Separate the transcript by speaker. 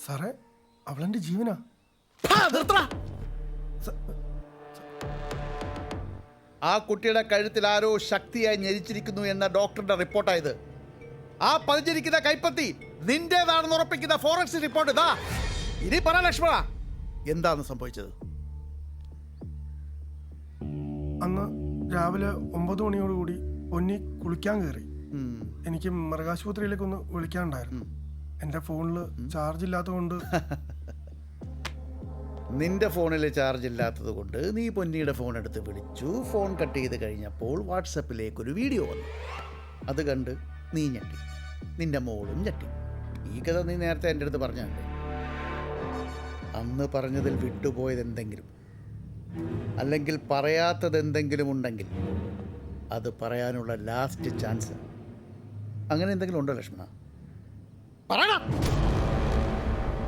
Speaker 1: സാറേ അവളെന്റെ ജീവനാ.
Speaker 2: ആ കുട്ടിയുടെ കഴുത്തിൽ ആരോ ശക്തിയായി ഞെരിച്ചിരിക്കുന്നു എന്ന ഡോക്ടറുടെ റിപ്പോർട്ടായത്. ആ പതിഞ്ഞിരിക്കുന്ന കൈപ്പത്തി നിന്റേതാണെന്ന് ഉറപ്പിക്കുന്ന ഫോറൻസിക് റിപ്പോർട്ട് ഇതാ. ഇനി പറ ലക്ഷ്മണ, എന്താണ് സംഭവിച്ചത്?
Speaker 1: അന്ന് രാവിലെ 9 മണിയോടുകൂടി പൊന്നി കുളിക്കാൻ കയറി. എനിക്ക് മൃഗാശുപത്രിയിലേക്കൊന്ന് വിളിക്കാനുണ്ടായിരുന്നു. എൻ്റെ ഫോണിൽ ചാർജ് ഇല്ലാത്തതുകൊണ്ട്
Speaker 2: നിന്റെ ഫോണിൽ ചാർജ് ഇല്ലാത്തത് കൊണ്ട് നീ പൊന്നിയുടെ ഫോൺ എടുത്ത് വിളിച്ചു. ഫോൺ കട്ട് ചെയ്ത് കഴിഞ്ഞപ്പോൾ വാട്സപ്പിലേക്കൊരു വീഡിയോ വന്നു. അത് കണ്ട് നീ ഞെട്ടി, നിന്റെ മോളും ഞെട്ടി. ഈ കഥ നീ നേരത്തെ എൻ്റെ അടുത്ത് പറഞ്ഞല്ലേ? അന്ന് പറഞ്ഞതിൽ വിട്ടുപോയത് എന്തെങ്കിലും, അല്ലെങ്കിൽ പറയാത്തത് എന്തെങ്കിലും ഉണ്ടെങ്കിൽ അത് പറയാനുള്ള ലാസ്റ്റ് ചാൻസ്. അങ്ങനെ എന്തെങ്കിലും ഉണ്ടോ ലക്ഷ്മണ? പറയണം.